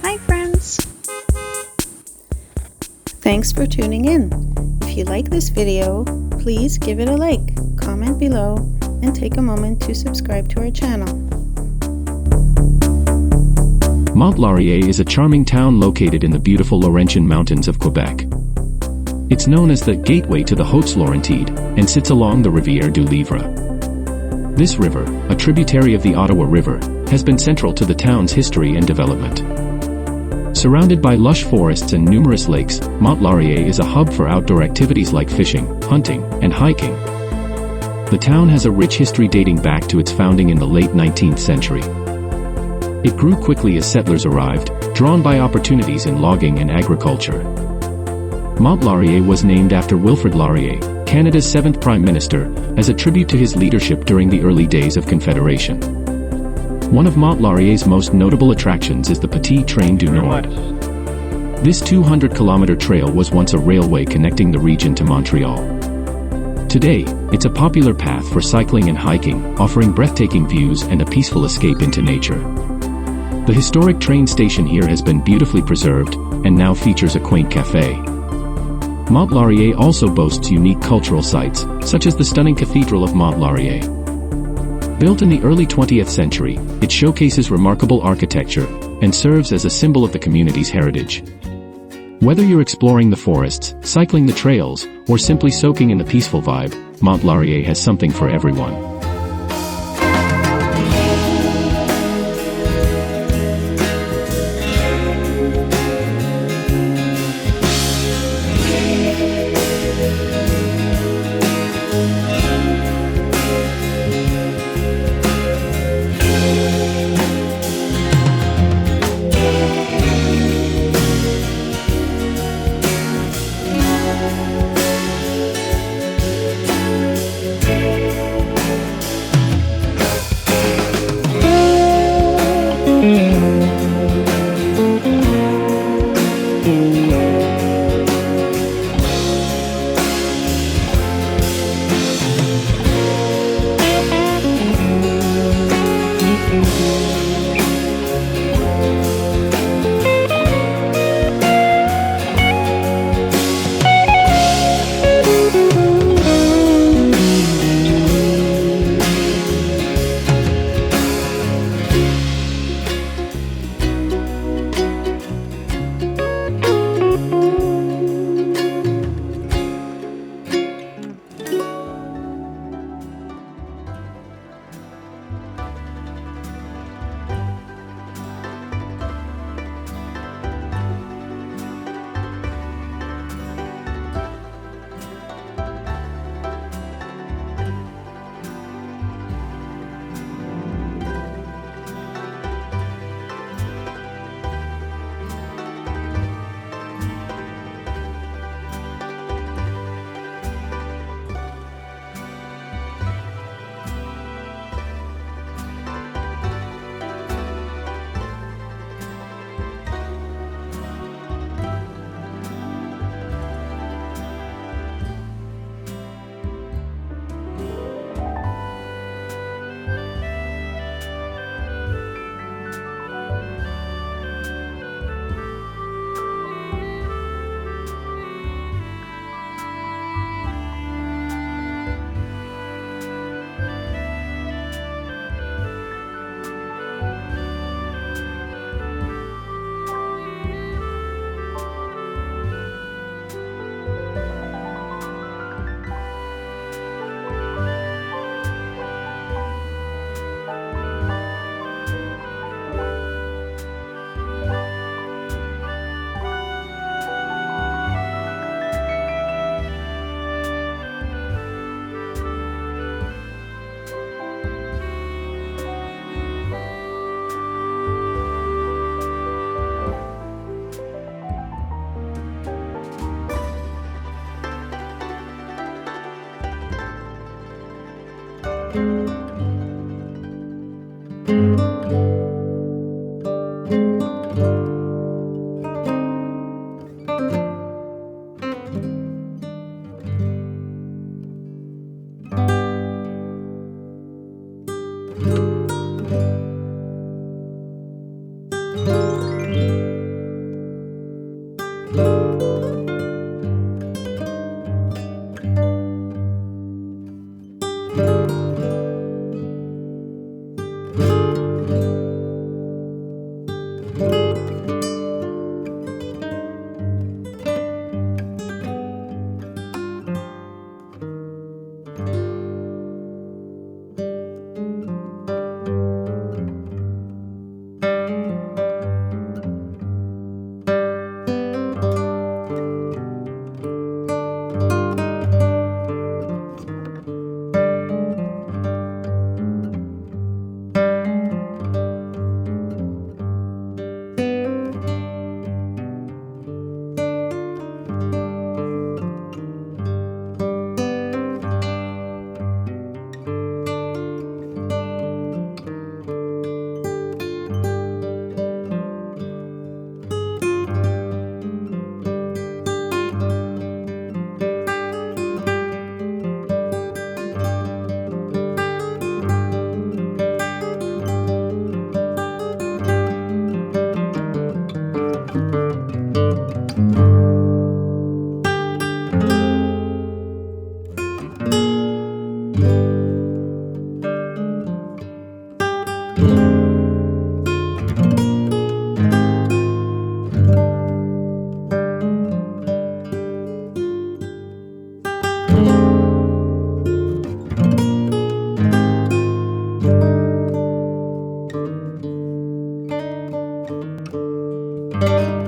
Hi friends! Thanks for tuning in. If you like this video, please give it a like, comment below, and take a moment to subscribe to our channel. Mont-Laurier is a charming town located in the beautiful Laurentian mountains of Quebec. It's known as the gateway to the Hautes-Laurentides and sits along the Rivière du Livre. This river, a tributary of the Ottawa River, has been central to the town's history and development. Surrounded by lush forests and numerous lakes, Mont-Laurier is a hub for outdoor activities like fishing, hunting, and hiking. The town has a rich history dating back to its founding in the late 19th century. It grew quickly as settlers arrived, drawn by opportunities in logging and agriculture. Mont-Laurier was named after Wilfrid Laurier, Canada's 7th Prime Minister, as a tribute to his leadership during the early days of Confederation. One of Mont-Laurier's most notable attractions is the Petit Train du Nord. This 200-kilometer trail was once a railway connecting the region to Montreal. Today, it's a popular path for cycling and hiking, offering breathtaking views and a peaceful escape into nature. The historic train station here has been beautifully preserved, and now features a quaint cafe. Mont-Laurier also boasts unique cultural sites, such as the stunning Cathedral of Mont-Laurier. Built in the early 20th century, it showcases remarkable architecture and serves as a symbol of the community's heritage. Whether you're exploring the forests, cycling the trails, or simply soaking in the peaceful vibe, Mont-Laurier has something for everyone. you.